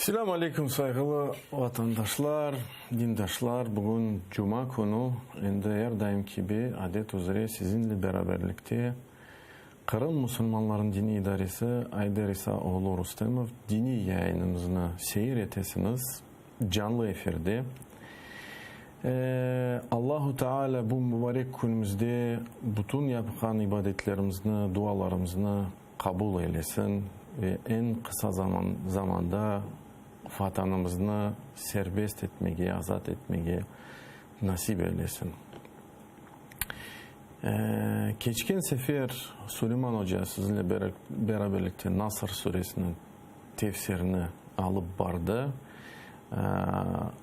Assalamu alaikum saygılı vatandaşlar, dindaşlar. Bugün Cuma günü, her daim gibi adet üzere sizinle beraberlikte Kırım Müslümanların Dini İdaresi Aydar İsaoğlu Rustemov dini yayınımızını seyir etesiniz canlı efirde. Allahu Teala bu mübarek günümüzde bütün yapılan ibadetlerimizni, dualarımızı kabul eylesin ve en kısa zamanda vatanımızı serbest etmeye, azat etmeye nasip eylesin. Geçen sefer Süleyman Hoca sizinle beraberlikte Nasr suresinin tefsirini alıp bardı.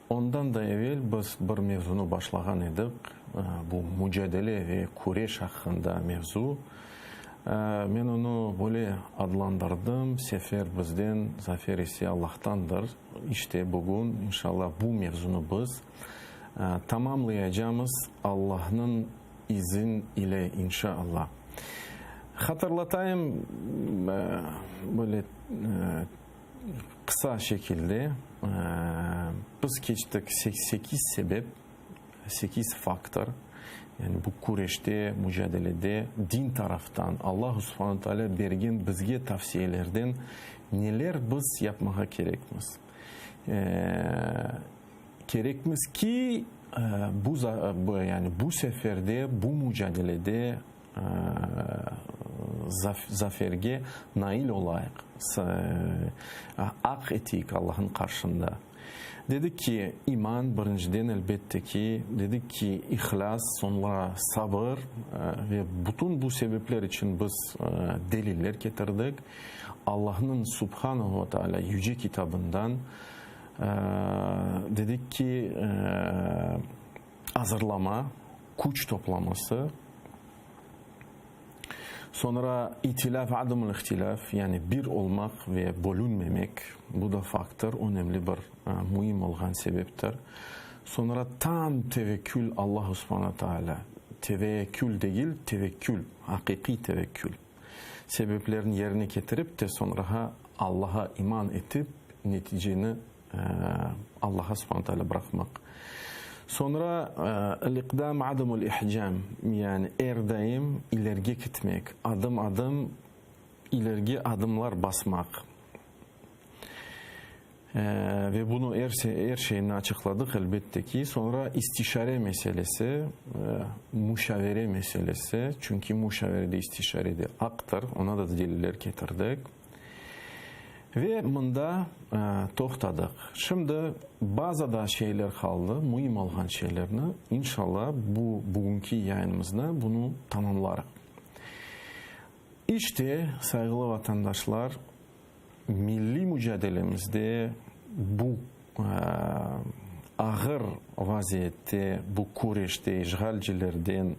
Ondan da evvel biz bir mevzunu başlagan edik. Bu mücadele ve kureş hakkında mevzu. Ben onu böyle adlandırdım. Sefer bizden, zafer ise Allah'tandır. İşte bugün inşallah bu mevzunu biz tamamlayacağımız Allah'ın izin ile inşallah. Hatırlatayım böyle kısa şekilde biz geçtik 8 sebep, 8 faktör. Yani bu kureşte, mücadelede din taraftan Allah subhanahu teala bergen bizge tavsiyelerden neler biz yapmaya gerekmiz. Gerekmiz ki bu seferde, bu mücadelede zaferge nail olayık. Ak etik Allah'ın karşında. Dedik ki iman birinciden elbette ki, dedik ki ihlas, sonra sabır ve bütün bu sebepler için biz deliller getirdik. Allah'ın Subhanahu ve Teala yüce kitabından dedik ki hazırlama, güç toplaması, sonra itilaf, adamul ihtilaf, yani bir olmak ve bölünmemek, bu da faktör, önemli bir mühim olan sebeptir. Sonra tam tevekkül Allah subhanahu teala, tevekkül değil, tevekkül, hakiki tevekkül. Sebeplerini yerine getirip de sonra Allah'a iman etip neticeni Allah'a subhanahu teala bırakmak. Sonra el-ikdam adamul ihcam, yani daim ileri gitmek, adım adım ileri adımlar basmak. Ve bunu her şeyini açıkladık elbette ki. Sonra istişare meselesi, müşavere meselesi. Çünkü müşaverede istişarede aktır. Ona da deliller getirdik. Ve bunda toxtadık. Şimdi bazı da şeyler kaldı, mühim olan şeylerini. İnşallah bugünkü yayınımızda bunu tamamlarız. İşte saygılı vatandaşlar, milli mücadelemizde bu ağır vaziyette, bu kureşte, işgalcilerden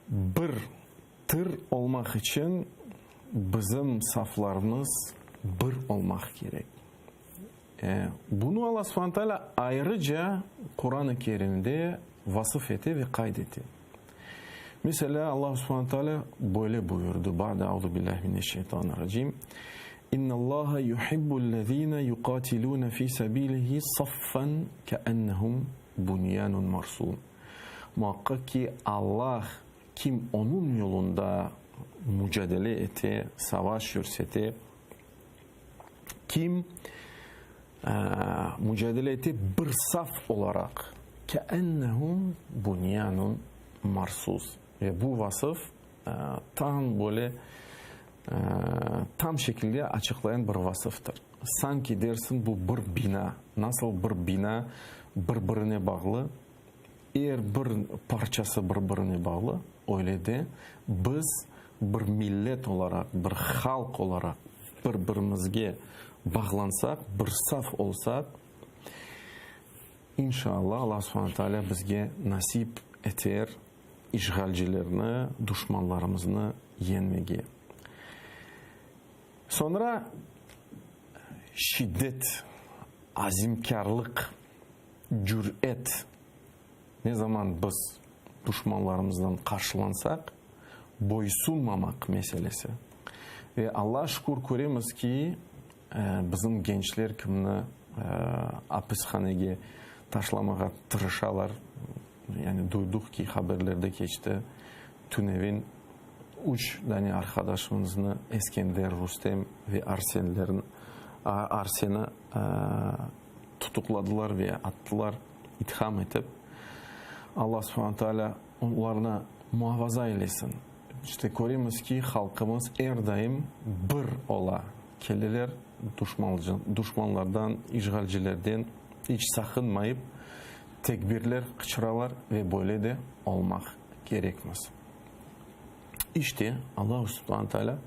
bir tır olmak için bizim saflarımız bir olmak gerek. Bunu Allah subhanahu teala ayrıca Kur'an-ı Kerim'de vasıf etti ve kaydetti. Mesela Allah subhanahu teala böyle buyurdu. Ba'de auzu billahi mineşşeytanirracim. İnnallaha yuhibbullezine yuqatiluna fi sabilihi saffan keennehum bunyanun marsun. Muhakkak ki Allah kim onun yolunda mücadele eti, savaş yürüseti, kim mücadele eti bir saf olarak keennehum bunyanun marsus. Ve bu vasıf tam böyle tam şekilde açıklayan bir vasıftır. Sanki dersin bu bir bina. Nasıl bir bina birbirine bağlı? Eğer bir parçası birbirine bağlı, öyle de biz bir millet olarak, bir halk olarak birbirimizge bağlansak, bir saf olsak, inşallah Allah subhanahu teala bizge nasip eter işgalcilerini, düşmanlarımızı yenmeye. Sonra şiddet, azimkarlık, cüret. Ne zaman biz düşmanlarımızdan karşılansak, boysunmamak meselesi. Ve Allah'a şükür göremiz ki bizim gençler kimni hapishaneye taşlamağa tırışalar. Yani duyduk ki haberlerde geçti. Tünevin 3 tane arkadaşımızını Eskender, Rustem ve Arsen'i tutukladılar ve attılar, itham edip. Allah subhanahu teala onlarına muhafaza eylesin. İşte görüyoruz ki halkımız her daim bir ola. Kelleler düşmanlardan, işgalcilerden hiç sakınmayıp tekbirler kıçıralar ve böyle de olmak gerekmez. İşte Allah subhanahu teala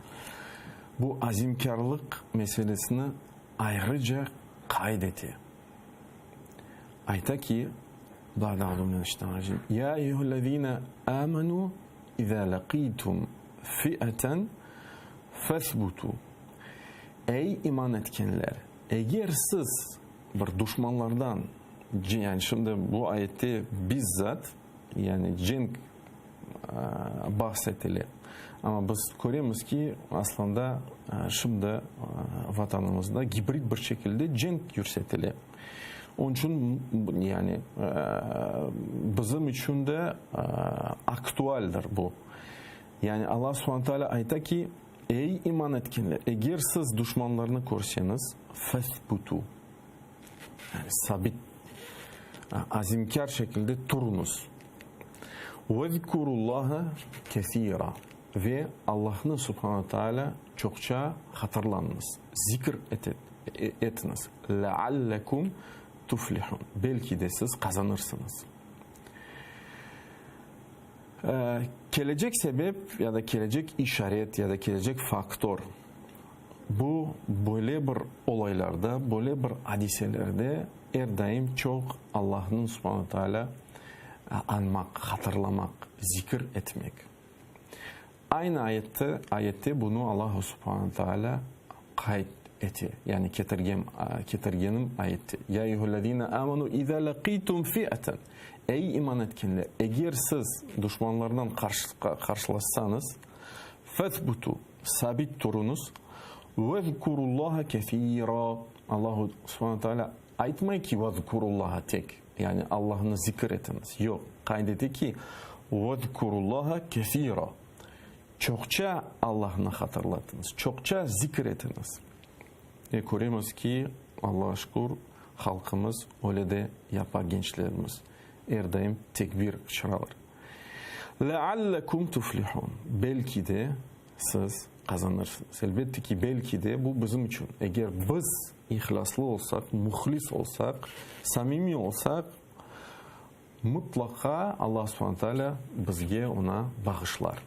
bu azimkarlık meselesini ayrıca kaydetti. Ayta ki Ya eyyühellezine amenu İzâ laqîtum fi'eten fesbutu. Ey iman etkenler, eğer siz bir düşmanlardan, yani şimdi bu ayette bizzat yani cenk bahsedili. Ama biz görüyoruz ki aslında şimdi vatanımızda hibrit bir şekilde cenk yürütülüyor. Onun için yani bizim için de aktualdir bu. Yani Allah subhanahu teala ayta ki ey iman etkenler, eğer siz düşmanlarını korusanız fesbutu, yani sabit, azimkar şekilde durunuz. Vezkurullaha kesira ve Allah'ın subhanahu teala çokça hatırlanınız, zikir etiniz. Leallekum tuflihun. Belki de siz kazanırsınız. Gelecek sebep ya da gelecek işaret ya da gelecek faktör bu böyle bir olaylarda, böyle bir hadiselerde her daim çok Allah'ın subhanahu teala anmak, hatırlamak, zikir etmek. Aynı ayette bunu Allah subhanahu teala kayıt etti. Yani ketergenin ayeti. Ya eyyühellezine amenu izâ laqîtum fi'eten. Ey iman etkenler, eğer siz düşmanlardan karşılaşsanız fethbutu, sabit durunuz. Vezkurullaha kesîrâ. Allah subhanahu teala aytmay ki vezkurullaha tek. Yani Allah'ını zikir etiniz. Yok. Kaydetti ki vezkurullaha kesîrâ. Çokça Allah'ını hatırlatınız. Çokça zikir etiniz. Görüyoruz ki Allah'a şükür halkımız öyle de yapar gençlerimiz. Her daim tekbir çağırır. Leallekum tuflihun. Belki de siz kazanırsınız. Elbette ki belki de bu bizim için. Eğer biz ihlaslı olsak, muhlis olsak, samimi olsak mutlaka Allah subhanahu teala bizge ona bağışlar.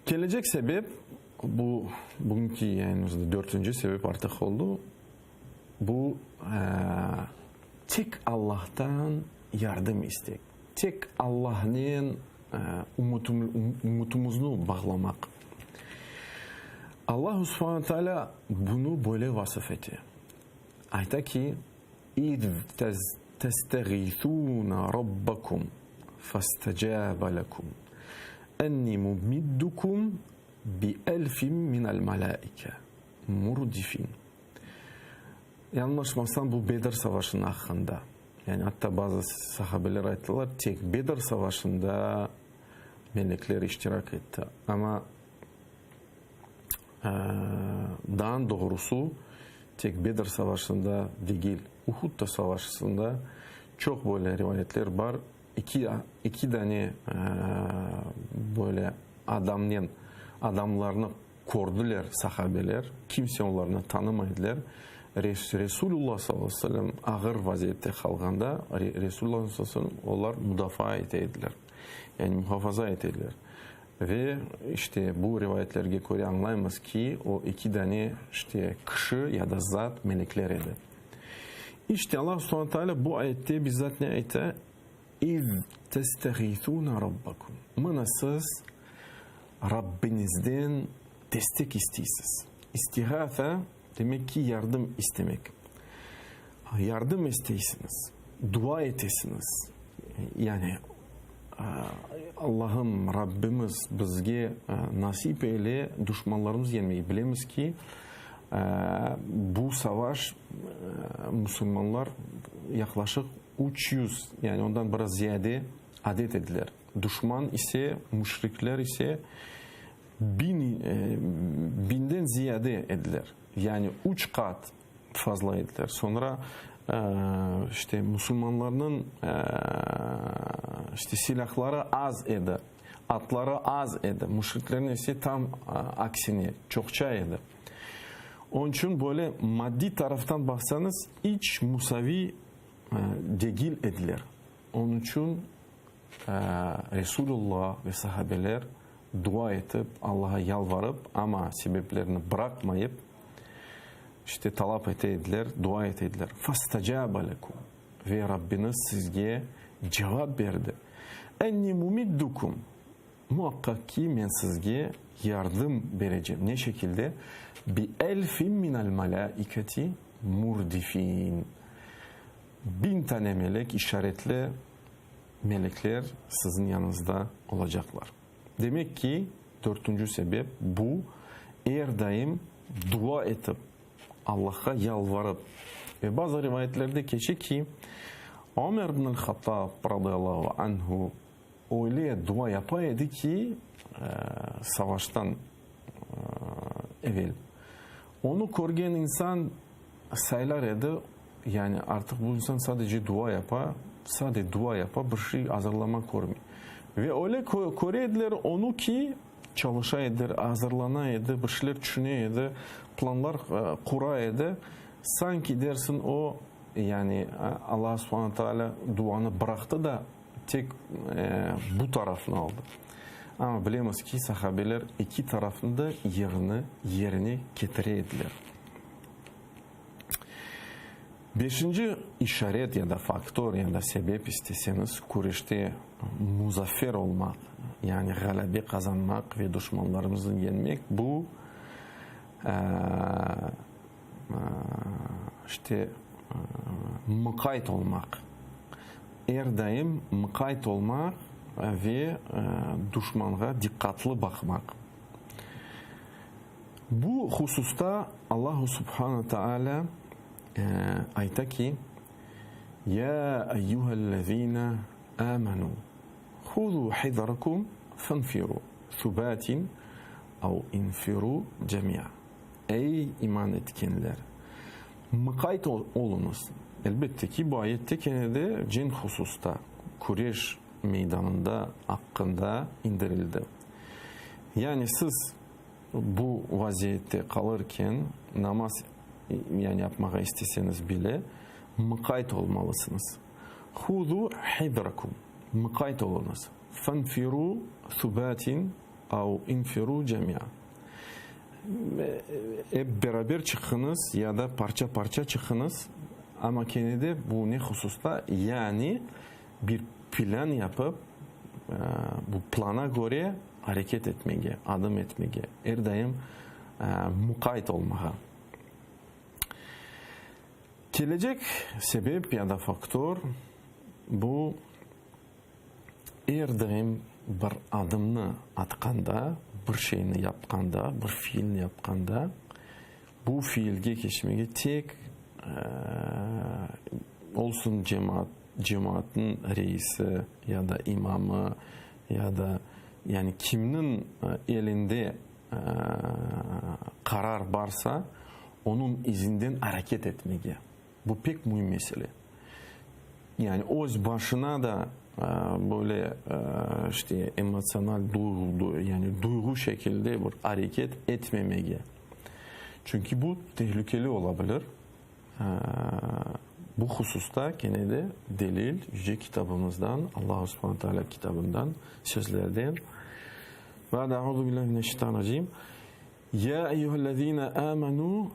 Gelecek sebep bu bugünkü yayınımızda 4. sebep artık oldu. Bu tek Allah'tan yardım istek. Tek Allah'ın umutumuzu bağlamak. Allah subhanahu teala bunu böyle vasıf etti. Ayta ki İz testeğithûne rabbakum fastecâbe lekum enni mumiddukum bi elfin minel malaike murdifin. Yanlışmazsam bu Bedir Savaşı'nın hakkında. Yani hatta bazı sahabeler ayttılar tek Bedir Savaşı'nda melekler iştirak etti. Ama daha doğrusu tek Bedir Savaşı'nda değil, Uhud Savaşı'nda çok böyle rivayetler var. İki tane böyle adamlarını kordular sahabeler. Kimse onlarını tanımaydılar. Resulullah sallallahu aleyhi ve sellem ağır vaziyette kalganda Resulullah sallallahu aleyhi ve sellem onlar müdafaa ettiler. Yani muhafaza ettiler. Ve işte bu rivayetlerge göre anlayamaz ki o iki tane işte kişi ya da zat melekler idi. İşte Allah subhanahu teala bu ayette bizzat ne ayette? İz testeğithûne rabbakum. Mana siz Rabbinizden destek istiyorsunuz. İstiğafe demek ki yardım istemek. Yardım isteysiniz. Dua etesiniz. Yani Allah'ım, Rabbimiz bizge nasip eyle düşmanlarımız yenmeyi. Bilemiz ki bu savaş Müslümanlar yaklaşık 300 yani ondan biraz ziyade adet ediler. Düşman ise, müşrikler ise binden ziyade ediler. Yani 3 kat fazla ediler. Sonra işte Müslümanların işte silahları az eder. Atları az eder. Müşriklerin ise tam aksine çokça eder. Onun için böyle maddi taraftan baksanız hiç musavi değil edilir. Onun için Resulullah ve sahabeler dua edip Allah'a yalvarıp ama sebeplerini bırakmayıp işte talep ettiler, dua ettiler. Fastacabe lekum ve Rabbiniz sizge cevap verdi. Enni mumiddukum muhakkak ki ben sizge yardım vereceğim. Ne şekilde? Bi elfin minel melaiketi murdifin. 1000 tane melek işaretli melekler sizin yanınızda olacaklar. Demek ki 4. sebep bu. Eğer daim dua edip Allah'a yalvarıp ve bazı rivayetlerde geçiyor ki Ömer bin el-Hattab radıyallahu anhu öyle dua yapaydı ki savaştan evvel. Onu koruyan insan sayılar edi. Yani artık bu insan sadece dua yapar. Sadece dua yapar. Bir şey hazırlama korumuyor. Ve öyle koruyorlar onu ki çalışaydı, hazırlanaydı, bir şeyler düşüneydi, planlar kuraydı. Sanki dersin o yani Allah subhanahu teala duanı bıraktı da tek bu tarafını aldı. Ama bilemiz ki sahabeler iki tarafında yerini getirdiler. 5. işaret ya da faktör ya da sebep isteseniz kurişte muzaffer olmak yani galabe kazanmak ve düşmanlarımızı yenmek bu işte mukayet olmak. Her daim mukayet olmak ve düşmana dikkatli bakmak. Bu hususta Allah subhanahu teala ayta ki ya eyyühellezine amenu huzu hidarakum fanfiru thubatin av infiru cemi'a. Ey iman etkenler, mukayet olunuz. Elbette ki bu ayette kenede cin hususta Kureyş meydanında hakkında indirildi. Yani siz bu vaziyette kalırken namaz yani yapmaya isteseniz bile mukayet olmalısınız. Huzu hidrakum. Mukayet olunuz. Fanfiru thubatin av infiru cemi'a. Hep beraber çıkınız ya da parça parça çıkınız. Ama kendide bu ne hususta? Yani bir plan yapıp bu plana göre hareket etmeye, adım etmeye, her daim mukayet olmaya. Gelecek sebep ya da faktör bu her daim bir adımını atqanda, bir şeyini yapqanda, bir fiilini yapqanda bu fiilge geçmeye tek olsun cemaatin reisi ya da imamı ya da yani kiminin elinde karar varsa onun izinden hareket etmeye. Bu pek mühim mesele. Yani öz başına da böyle işte emosyonel duygu şekilde bir hareket etmemeye. Çünkü bu tehlikeli olabilir. Bu hususta gene de delil yüce kitabımızdan, Allah subhanahu teala kitabından, sözlerden. Ve a'udhu billahi mineşşeytanirracim. Ya eyyühellezine amenu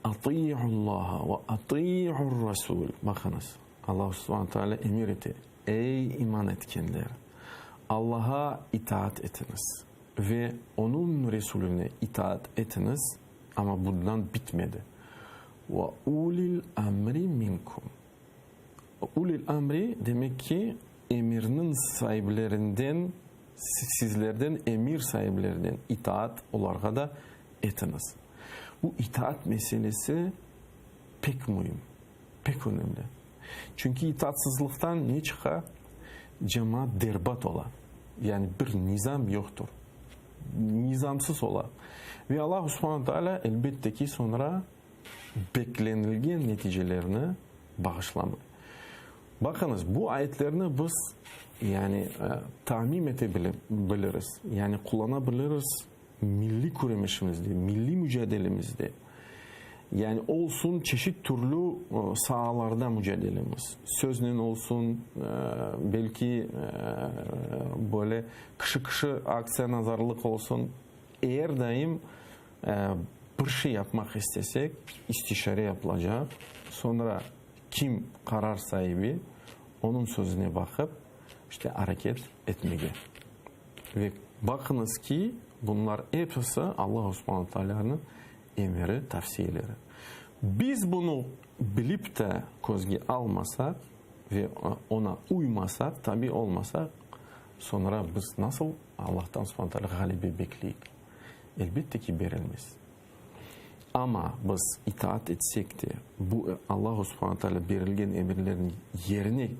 ati'ullaha ve ati'ur rasul. Bakınız. Allah subhanahu teala emir etti. Ey iman etkenler, Allah'a itaat etiniz ve onun Resulüne itaat etiniz ama bundan bitmedi. Ve ulil amri minkum. Ulil amri demek ki emirinin sahiplerinden, sizlerden emir sahiplerinden itaat onlara da etiniz. Bu itaat meselesi pek mühim, pek önemli. Çünkü itaatsızlıktan ne çıkar? Cemaat derbat ola. Yani bir nizam yoktur. Nizamsız ola. Ve Allah subhanahu teala elbette ki sonra beklenilgen neticelerini bağışlamıyor. Bakınız bu ayetlerini biz yani tahmin edebiliriz. Yani kullanabiliriz milli kuruluşumuzda, milli mücadelemizde. Yani olsun çeşit türlü sahalarda mücadelemiz. Sözle olsun, belki böyle kışı aksiya nazarlık olsun. Eğer daim bir şey yapmak istesek istişare yapılacak. Sonra kim karar sahibi onun sözüne bakıp işte hareket etmeye. Ve bakınız ki bunlar hepsi Allah subhanahu teala'nın emri, tavsiyeleri. Biz bunu bilip de gözge almasak ve ona uymasak, tabi olmasak sonra biz nasıl Allah'tan subhanahu teala galibi bekleyik? Elbette ki verilmez. Ama biz itaat etsek de bu Allah subhanahu teala verilgen emirlerin yerine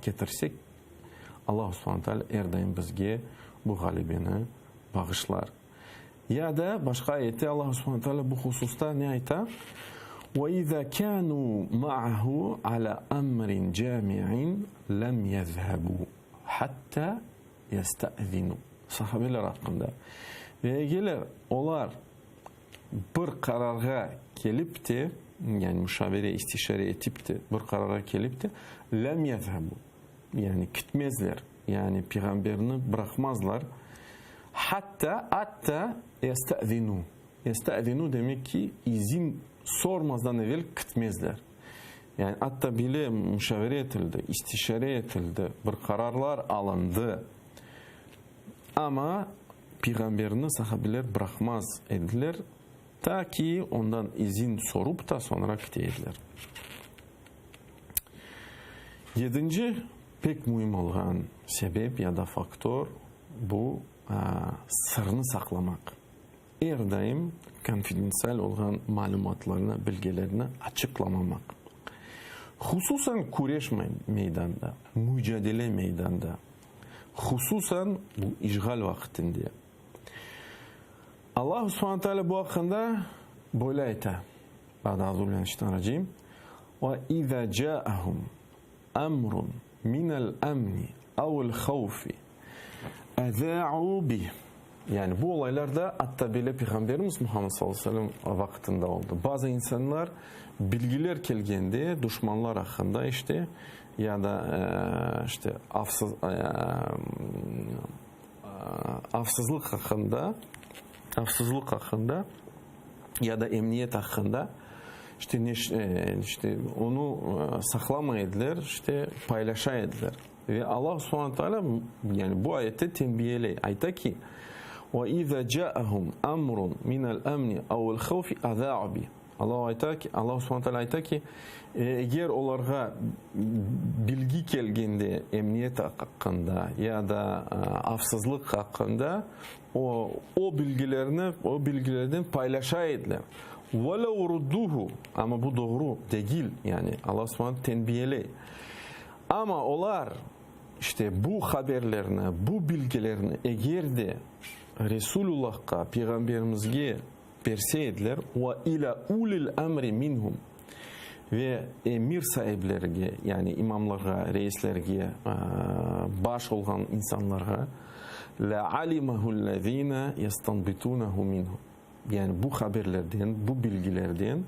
getirsek Allah subhanahu teala her daim bizge bu galibini bağışlar. Ya da başka ayette Allah subhanahu teala bu hususta ne ayta? وَإِذَا كَانُوا مَعَهُ عَلَى أَمْرٍ جَامِعٍ لَمْ يَذْهَبُوا حَتَّى يَسْتَأْذِنُوا. Sahabeler hakkında. Ve eğer onlar bir kararga gelip de yani müşavere istişare etip de bir karara gelip de lem yezhebu yani gitmezler. Yani peygamberini bırakmazlar. Hatta yesta'zinu. Yesta'zinu demek ki izin sormazdan evvel gitmezler. Yani hatta bile müşavere edildi, istişare edildi, bir kararlar alındı. Ama peygamberini sahabeler bırakmaz ediler. Ta ki ondan izin sorup da sonra gideydiler. 7. pek mühim olan sebep ya da faktör bu sırrını saklamak. Her daim konfidensyal olan malumatlarını, bilgilerini açıklamamak. Hususan kureş meydanda, mücadele meydanda, hususan bu işgal vaktinde. Allah subhanahu teala bu hakkında böyle ayet. Euzubillahimineşşeytanirracim. وَإِذَا جَاءَهُمْ أَمْرٌ مِنَ الْأَمْنِ اَوْ الْخَوْفِ اَذَاعُوا بِهِ. Yani bu olaylarda hatta bile Peygamberimiz Muhammed sallallahu aleyhi ve sellem vaktinde oldu. Bazı insanlar bilgiler geldiğinde düşmanlar hakkında işte ya da işte afsızlık hakkında ya da emniyet hakkında işte onu saklamaydılar, işte paylaşaydılar. Ve Allah subhanahu teala yani bu ayette tembihli ayta ki وَإِذَا جَاءَهُمْ أَمْرٌ مِنَ الْأَمْنِ اَوْ الْخَوْفِ اَذَاعُ بِهِ. Allah subhanahu teala ayta ki eğer onlara bilgi geldiğinde emniyet hakkında ya da afsızlık hakkında o bilgilerden paylaşaydılar. وَلَوْ رُدُّهُ. Ama bu doğru değil. Yani Allah subhanahu tembihli. Ama onlar işte bu haberlerini, bu bilgilerini eğer de Resulullah'a, Peygamberimizge verseydiler ve ila ulil emri minhum ve emir sahiplerine yani imamlara, reislerine, baş olan insanlara la alimahullezine yestanbitunahu minhum. Yani bu haberlerden, bu bilgilerden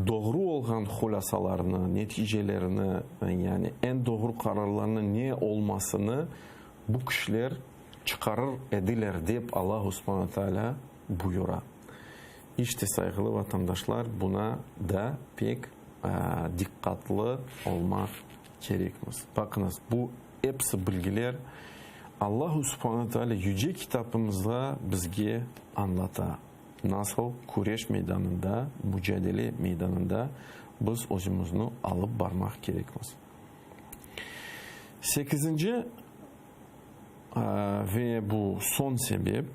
doğru olan hulasalarını, neticelerini yani en doğru kararlarının ne olmasını bu kişiler çıkarır ediler deyip Allah subhanahu teala buyurar. İşte saygılı vatandaşlar buna da pek dikkatli olmak gerekmez. Bakınız bu hepsi bilgiler Allah subhanahu teala yüce kitabımızda bizge anlatar. Nasıl kureş meydanında, mücadele meydanında biz özümüzünü alıp barmak gerekmez. Sekizinci ve bu son sebep,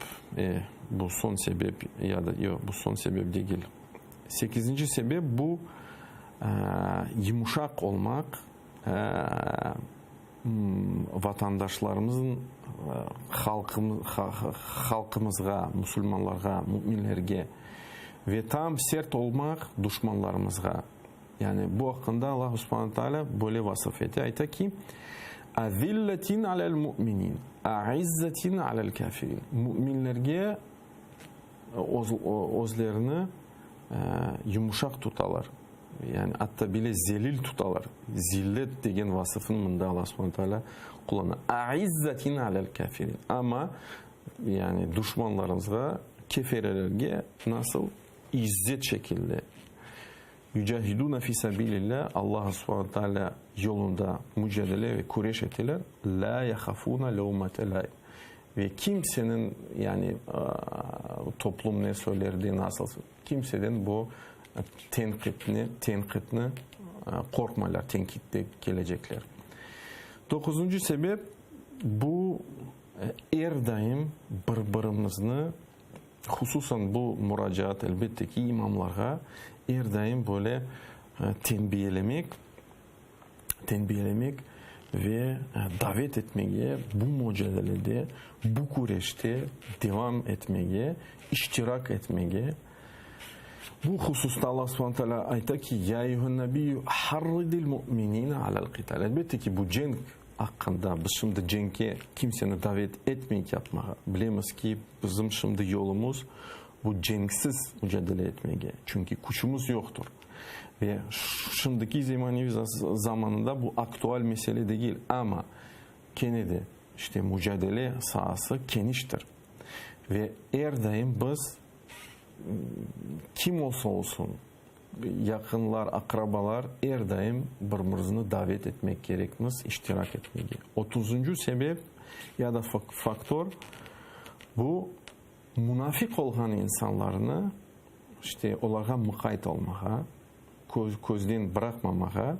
bu son sebep ya da yok, bu son sebep değil. Sekizinci sebep bu yumuşak olmak, vatandaşlarımızın halkımızga, Müslümanlarga, müminlerge ve tam sert olmak düşmanlarımızga. Yani bu hakkında Allah subhanahu wa ta'ala böyle vasıf etti. Ayta ki azilletin alel mu'minin, a'izzetin alel kafirin. Müminlerge özlerini yumuşak tutalar. Yani hatta bile zelil tutalar. Zillet degen vasıfını mında Allah subhanahu wa ta'ala kullanır. A'izzetin alel kafirin. Ama yani düşmanlarınızga, keferelerge nasıl izzet şekilde yücahiduna fi sabilillah, Allah subhanahu wa ta'ala yolunda mücadele ve kureş ettiler. La yakhafuna lawmata laim. Ve kimsenin yani toplum ne söylerdi, nasıl kimseden bu tenkitini korkmalar, tenkitte gelecekler. Dokuzuncu sebep bu her daim birbirimizni, hususan bu müracaat elbette ki imamlarga her daim böyle tembihlemek ve davet etmeye, bu mücadelede, bu kureşte devam etmeye, iştirak etmeye. Bu hususta Allah subhanahu wa ta'ala ayta ki ya eyyuhen nebiyyü harridil mu'minine alel qital. Elbette ki bu cenk hakkında biz şimdi cenke kimseni davet etmeyik yapmaya. Bilemiz ki bizim şimdi yolumuz bu cenksiz mücadele etmeye. Çünkü kuşumuz yoktur. Ve şimdiki zamanı zamanında bu aktüel mesele değil ama gene de işte mücadele sahası geniştir. Ve her daim biz kim olsa olsun yakınlar, akrabalar her daim birbirimizni davet etmek gerekmez, iştirak etmeye. 30. sebep ya da faktör bu münafık olan insanlarını işte onlara mukayyet olmaya, gözden bırakmamaya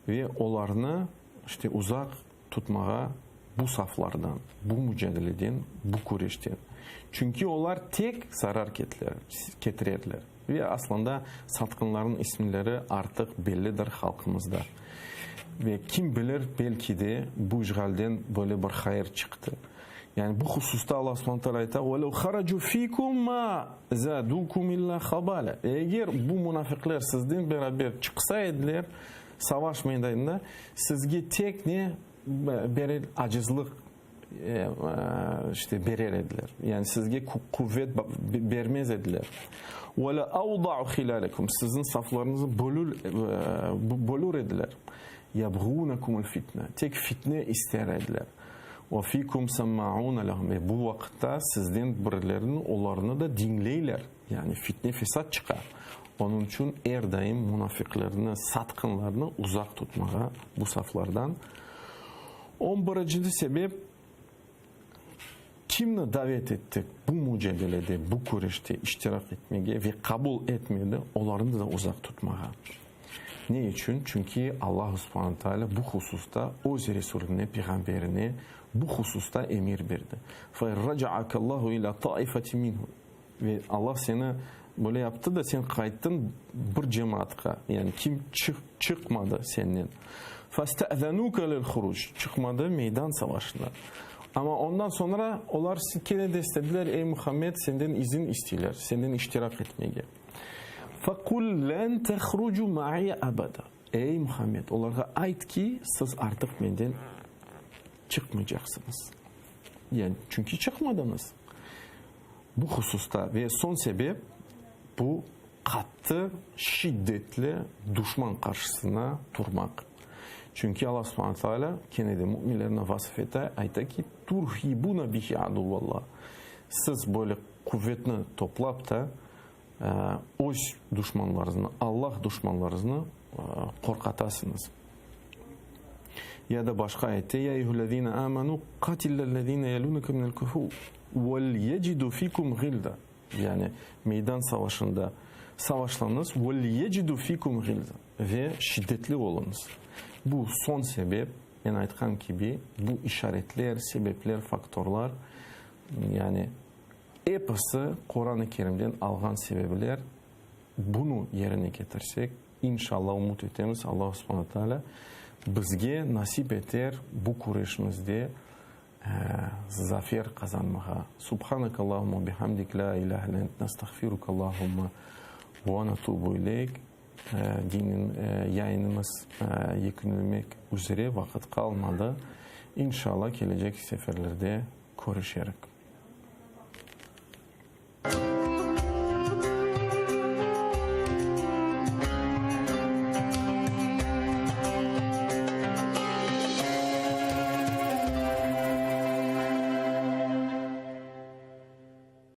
ve onlarını işte uzak tutmaya bu saflardan, bu mücadeleden, bu kureşten. Çünkü onlar tek zarar getirirler. Ve aslında satkınların isimleri artık bellidir halkımızda. Ve kim bilir belki de bu işgalden böyle bir hayır çıktı. Yani bu hususta Allah subhanahu wa ta'ala ayta وَلَوْ خَرَجُوا ف۪يكُمْ مَا زَادُوكُمْ إِلَّا خَبَالًا. Eğer bu münafıklar sizden beraber çıksaydılar savaş meydanında sizge tek ne berel acizlik işte bererediler. Yani sizge kuvvet vermez ediler. وَلَا أَوْضَعُ خِلَالَكُمْ. Sizin saflarınızı bölür ediler. يَبْغُونَكُمُ الْفِتْنَةِ. Tek fitne ister ediler. وَفِيكُمْ سَمَّعُونَ لَهُمْ. Ve bu vakitte sizden birilerinin onlarını da dinleyler. Yani fitne fesat çıkar. Onun için her daim münafıklarını, satkınlarını uzak tutmaya bu saflardan. 11. sebep kimle davet ettik bu mücadelede, bu kureşte iştirak etmeye ve kabul etmeye de onları da uzak tutmaya. Ne için? Çünkü Allah subhanahu teala bu hususta o Resulüne, peygamberine bu hususta emir verdi. فَاِرَّجَعَكَ اللّٰهُ اِلَى طَائِفَةٍ مِنْهُ. Ve Allah seni böyle yaptı da sen kayıttın bir cemaatka. Yani kim çıkmadı senden. فَاسْتَأْذَنُوكَ لِلْخُرُوجِ. Çıkmadı meydan savaşına. Ama ondan sonra onlar gene de istediler, ey Muhammed senden izin istiyorlar, senden iştirak etmeye. فَقُلْ لَنْ تَخْرُجُوا مَعِيَ أَبَدًا. Ey Muhammed onlara ait ki siz artık benden çıkmayacaksınız. Yani çünkü çıkmadınız. Bu hususta ve son sebep bu katı, şiddetli düşman karşısına durmak. Çünkü Allah subhanahu teala kendine müminlerine vasıf etti. Ayta ki turhibuna bihi aduvallah. Siz böyle kuvvetini toplap da o düşmanlarını, Allah düşmanlarını korkatasınız. Ya da başka ayette ya eyyühellezine amenu katillellezine yelunukum minel kufur vel yecidu fikum gilda. Yani meydan savaşında savaşlarınız vel yecidu fikum gilda ve şiddetli olunuz. Bu son sebep ben aytkan gibi bu işaretler, sebepler, faktörler yani eposu Kur'an-ı Kerim'den algan sebepler bunu yerine getirsek inşallah umut etemiz Allah subhanahu teala bizge nasip eder bu kuruşimizde zafer kazanmağa. Subhanakallahumma bihamdik la ilahe illa ente nestağfirukallahumma ve natubu ileyk. Dinin yayınımız yüklenmek üzere vakit kalmadı. İnşallah gelecek seferlerde görüşerek.